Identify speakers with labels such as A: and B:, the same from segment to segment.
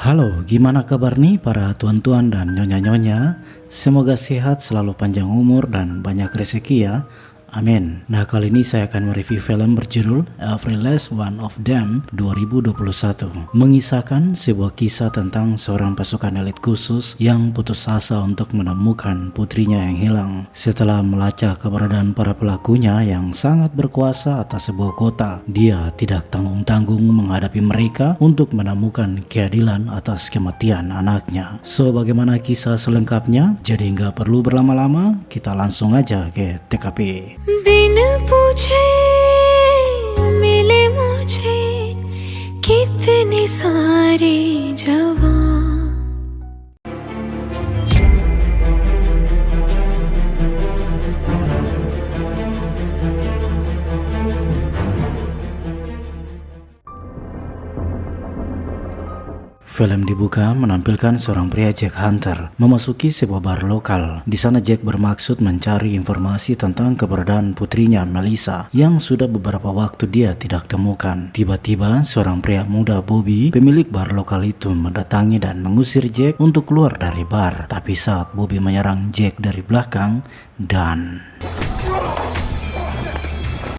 A: Halo, gimana kabar nih para tuan-tuan dan nyonya-nyonya? Semoga sehat, selalu panjang umur dan banyak rezeki ya. Amin. Nah, kali ini saya akan mereview film berjudul Every Last One of Them 2021. Mengisahkan sebuah kisah tentang seorang pasukan elit khusus yang putus asa untuk menemukan putrinya yang hilang. Setelah melacak keberadaan para pelakunya yang sangat berkuasa atas sebuah kota, dia tidak tanggung-tanggung menghadapi mereka untuk menemukan keadilan atas kematian anaknya. So, bagaimana kisah selengkapnya? Jadi nggak perlu berlama-lama, kita langsung aja ke TKP.
B: बिन पूछे मिले मुझे कितने सारे जवान।
A: Film dibuka menampilkan seorang pria Jack Hunter memasuki sebuah bar lokal. Di sana Jack bermaksud mencari informasi tentang keberadaan putrinya Melissa yang sudah beberapa waktu dia tidak temukan. Tiba-tiba seorang pria muda Bobby, pemilik bar lokal itu mendatangi dan mengusir Jack untuk keluar dari bar. Tapi saat Bobby menyerang Jack dari belakang dan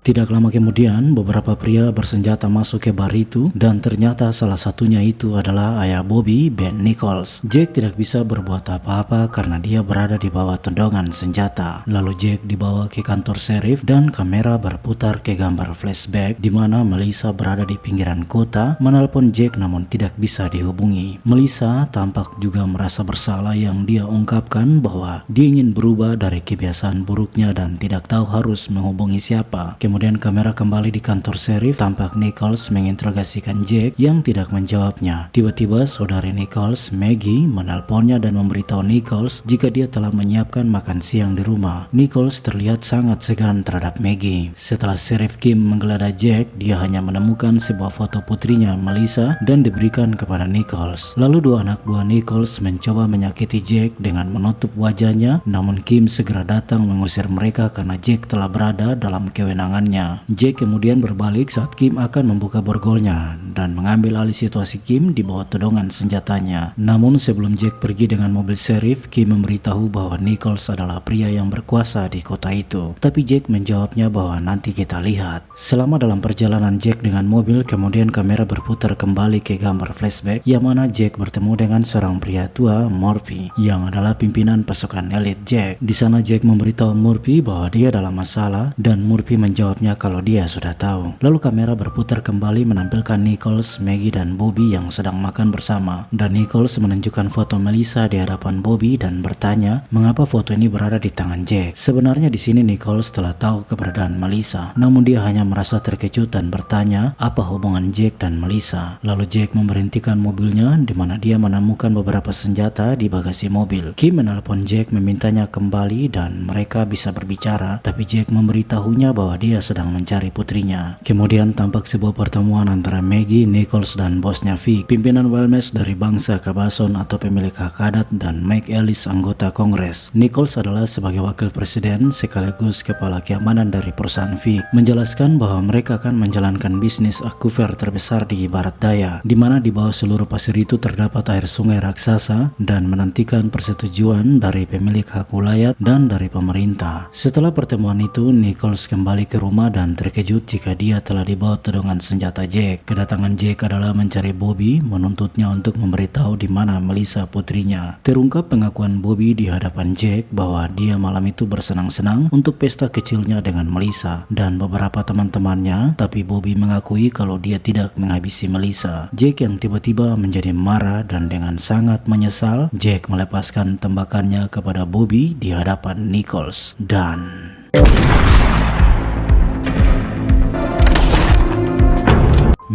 A: tidak lama kemudian, beberapa pria bersenjata masuk ke bar itu dan ternyata salah satunya itu adalah ayah Bobby, Ben Nichols. Jack tidak bisa berbuat apa-apa karena dia berada di bawah tendongan senjata. Lalu Jack dibawa ke kantor sheriff dan kamera berputar ke gambar flashback di mana Melissa berada di pinggiran kota menelpon Jack namun tidak bisa dihubungi. Melissa tampak juga merasa bersalah yang dia ungkapkan bahwa dia ingin berubah dari kebiasaan buruknya dan tidak tahu harus menghubungi siapa. Kemudian kamera kembali di kantor sheriff, tampak Nichols menginterogasikan Jack yang tidak menjawabnya. Tiba-tiba saudari Nichols, Maggie, menelponnya dan memberitahu Nichols jika dia telah menyiapkan makan siang di rumah. Nichols terlihat sangat segan terhadap Maggie. Setelah sheriff Kim menggeledah Jack, dia hanya menemukan sebuah foto putrinya Melissa dan diberikan kepada Nichols. Lalu dua anak buah Nichols mencoba menyakiti Jack dengan menutup wajahnya, namun Kim segera datang mengusir mereka karena Jack telah berada dalam kewenangan. Jack kemudian berbalik saat Kim akan membuka borgolnya dan mengambil alih situasi Kim di bawah todongan senjatanya. Namun sebelum Jack pergi dengan mobil sheriff, Kim memberitahu bahwa Nichols adalah pria yang berkuasa di kota itu. Tapi Jack menjawabnya bahwa nanti kita lihat. Selama dalam perjalanan Jack dengan mobil, kemudian kamera berputar kembali ke gambar flashback yang mana Jack bertemu dengan seorang pria tua, Murphy, yang adalah pimpinan pasukan elit Jack. Di sana Jack memberitahu Murphy bahwa dia dalam masalah dan Murphy menjawab kalau dia sudah tahu. Lalu kamera berputar kembali menampilkan Nichols, Maggie dan Bobby yang sedang makan bersama. Dan Nichols menunjukkan foto Melissa di hadapan Bobby dan bertanya mengapa foto ini berada di tangan Jack. Sebenarnya di sini Nichols telah tahu keberadaan Melissa, namun dia hanya merasa terkejut dan bertanya apa hubungan Jack dan Melissa. Lalu Jack memberhentikan mobilnya di mana dia menemukan beberapa senjata di bagasi mobil. Kim menelpon Jack memintanya kembali dan mereka bisa berbicara, tapi Jack memberitahunya bahwa dia sedang mencari putrinya. Kemudian tampak sebuah pertemuan antara Maggie, Nichols dan bosnya Vic, pimpinan Wellmes dari bangsa Kabason atau pemilik hak adat, dan Mike Ellis, anggota Kongres. Nichols adalah sebagai wakil presiden sekaligus kepala keamanan dari perusahaan Vic, menjelaskan bahwa mereka akan menjalankan bisnis akufer terbesar di barat daya, di mana di bawah seluruh pasir itu terdapat air sungai raksasa dan menantikan persetujuan dari pemilik hak wilayah dan dari pemerintah. Setelah pertemuan itu, Nichols kembali ke rumah dan terkejut jika dia telah dibawa todongan senjata Jack. Kedatangan Jack adalah mencari Bobby, menuntutnya untuk memberitahu di mana Melissa putrinya. Terungkap pengakuan Bobby di hadapan Jack bahwa dia malam itu bersenang-senang untuk pesta kecilnya dengan Melissa dan beberapa teman-temannya, tapi Bobby mengakui kalau dia tidak menghabisi Melissa. Jack yang tiba-tiba menjadi marah dan dengan sangat menyesal, Jack melepaskan tembakannya kepada Bobby di hadapan Nichols dan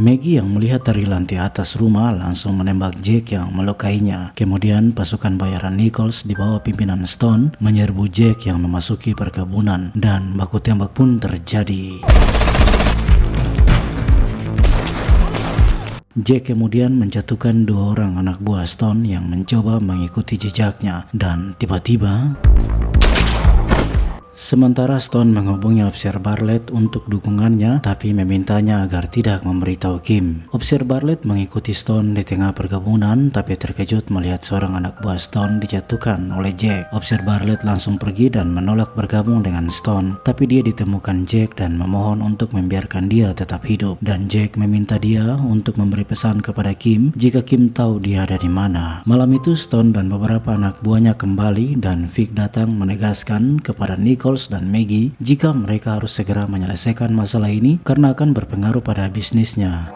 A: Maggie yang melihat dari lantai atas rumah langsung menembak Jack yang melukainya. Kemudian pasukan bayaran Nichols di bawah pimpinan Stone menyerbu Jack yang memasuki perkebunan dan baku tembak pun terjadi. Jack kemudian menjatuhkan dua orang anak buah Stone yang mencoba mengikuti jejaknya dan tiba-tiba Sementara Stone menghubungi Officer Bartlett untuk dukungannya, tapi memintanya agar tidak memberitahu Kim. Officer Bartlett mengikuti Stone di tengah perkebunan, tapi terkejut melihat seorang anak buah Stone dijatuhkan oleh Jack. Officer Bartlett langsung pergi dan menolak bergabung dengan Stone, tapi dia ditemukan Jack dan memohon untuk membiarkan dia tetap hidup. Dan Jack meminta dia untuk memberi pesan kepada Kim jika Kim tahu dia ada di mana. Malam itu Stone dan beberapa anak buahnya kembali dan Vic datang menegaskan kepada Nichols dan Maggie jika mereka harus segera menyelesaikan masalah ini karena akan berpengaruh pada bisnisnya.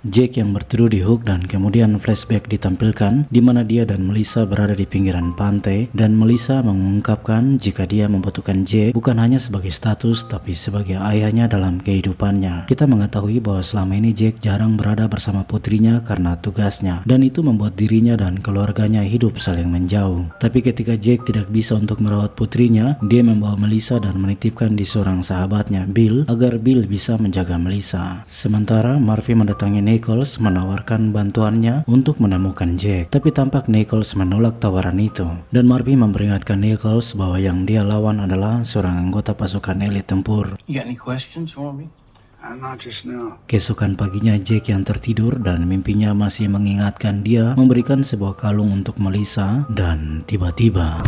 A: Jack yang berteduh di Hook dan kemudian flashback ditampilkan di mana dia dan Melissa berada di pinggiran pantai dan Melissa mengungkapkan jika dia membutuhkan Jack bukan hanya sebagai status tapi sebagai ayahnya dalam kehidupannya. Kita mengetahui bahwa selama ini Jack jarang berada bersama putrinya karena tugasnya dan itu membuat dirinya dan keluarganya hidup saling menjauh. Tapi ketika Jack tidak bisa untuk merawat putrinya, dia membawa Melissa dan menitipkan di seorang sahabatnya, Bill, agar Bill bisa menjaga Melissa. Sementara Murphy mendatangi Nichols menawarkan bantuannya untuk menemukan Jack, tapi tampak Nichols menolak tawaran itu. Dan Murphy memperingatkan Nichols bahwa yang dia lawan adalah seorang anggota pasukan elit tempur. Keesokan paginya Jack yang tertidur dan mimpinya masih mengingatkan dia memberikan sebuah kalung untuk Melissa dan tiba-tiba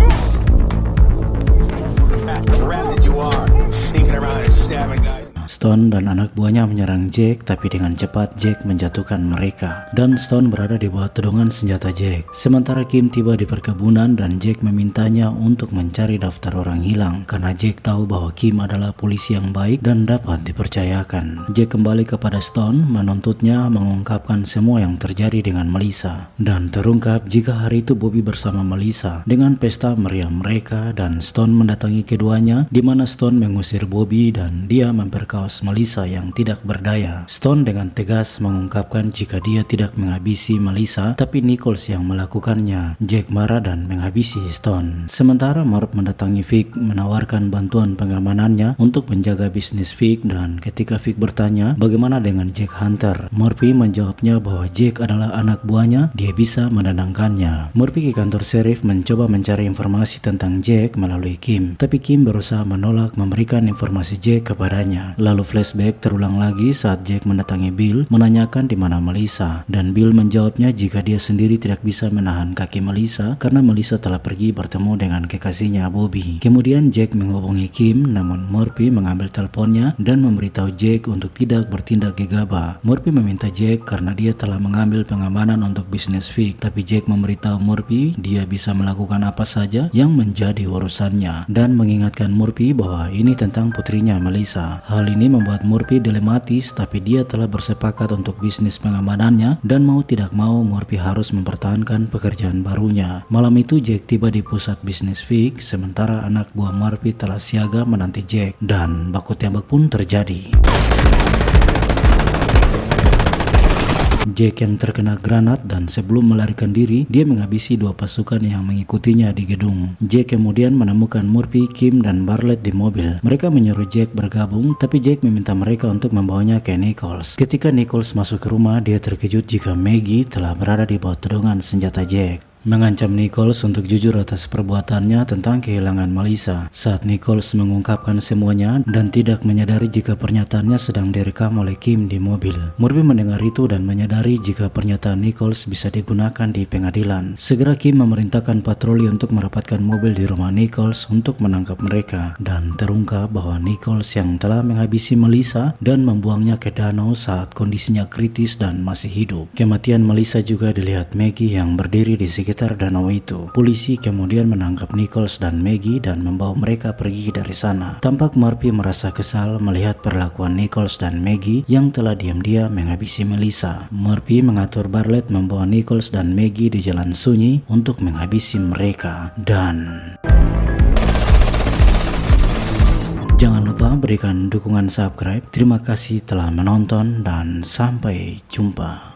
A: Stone dan anak buahnya menyerang Jack, tapi dengan cepat Jack menjatuhkan mereka dan Stone berada di bawah tedungan senjata Jack. Sementara Kim tiba di perkebunan dan Jack memintanya untuk mencari daftar orang hilang karena Jack tahu bahwa Kim adalah polisi yang baik dan dapat dipercayakan. Jack kembali kepada Stone menuntutnya mengungkapkan semua yang terjadi dengan Melissa dan terungkap jika hari itu Bobby bersama Melissa dengan pesta meriah mereka dan Stone mendatangi keduanya di mana Stone mengusir Bobby dan dia memperkaos Melissa yang tidak berdaya. Stone dengan tegas mengungkapkan jika dia tidak menghabisi Melissa tapi Nichols yang melakukannya. Jack marah dan menghabisi Stone. Sementara Murphy mendatangi Vic menawarkan bantuan pengamanannya untuk menjaga bisnis Vic dan ketika Vic bertanya bagaimana dengan Jack Hunter, Murphy menjawabnya bahwa Jack adalah anak buahnya, dia bisa menenangkannya. Murphy ke kantor sheriff mencoba mencari informasi tentang Jack melalui Kim, tapi Kim berusaha menolak memberikan informasi Jack kepadanya. Lalu flashback terulang lagi saat Jack mendatangi Bill menanyakan di mana Melissa dan Bill menjawabnya jika dia sendiri tidak bisa menahan kaki Melissa karena Melissa telah pergi bertemu dengan kekasihnya Bobby. Kemudian Jack menghubungi Kim namun Murphy mengambil teleponnya dan memberitahu Jack untuk tidak bertindak gegabah. Murphy meminta Jack karena dia telah mengambil pengamanan untuk bisnis Vic, tapi Jack memberitahu Murphy dia bisa melakukan apa saja yang menjadi urusannya dan mengingatkan Murphy bahwa ini tentang putrinya Melissa. Hal ini membuat Murphy dilematis, tapi dia telah bersepakat untuk bisnis pengamanannya dan mau tidak mau Murphy harus mempertahankan pekerjaan barunya. Malam itu Jack tiba di pusat bisnis Vic, sementara anak buah Murphy telah siaga menanti Jack dan baku tembak pun terjadi. Jack yang terkena granat dan sebelum melarikan diri, dia menghabisi dua pasukan yang mengikutinya di gedung. Jack kemudian menemukan Murphy, Kim, dan Bartlett di mobil. Mereka menyuruh Jack bergabung, tapi Jack meminta mereka untuk membawanya ke Nichols. Ketika Nichols masuk ke rumah, dia terkejut jika Maggie telah berada di bawah tedungan senjata Jack. Mengancam Nichols untuk jujur atas perbuatannya tentang kehilangan Melissa. Saat Nichols mengungkapkan semuanya dan tidak menyadari jika pernyataannya sedang direkam oleh Kim di mobil. Murphy mendengar itu dan menyadari jika pernyataan Nichols bisa digunakan di pengadilan. Segera Kim memerintahkan patroli untuk merapatkan mobil di rumah Nichols untuk menangkap mereka dan terungkap bahwa Nichols yang telah menghabisi Melissa dan membuangnya ke danau saat kondisinya kritis dan masih hidup. Kematian Melissa juga dilihat Maggie yang berdiri di sekitar danau itu. Polisi kemudian menangkap Nichols dan Maggie dan membawa mereka pergi dari sana. Tampak Murphy merasa kesal melihat perlakuan Nichols dan Maggie yang telah diam-diam menghabisi Melissa. Murphy mengatur Bartlett membawa Nichols dan Maggie di jalan sunyi untuk menghabisi mereka dan jangan lupa berikan dukungan subscribe. Terima kasih telah menonton dan sampai jumpa.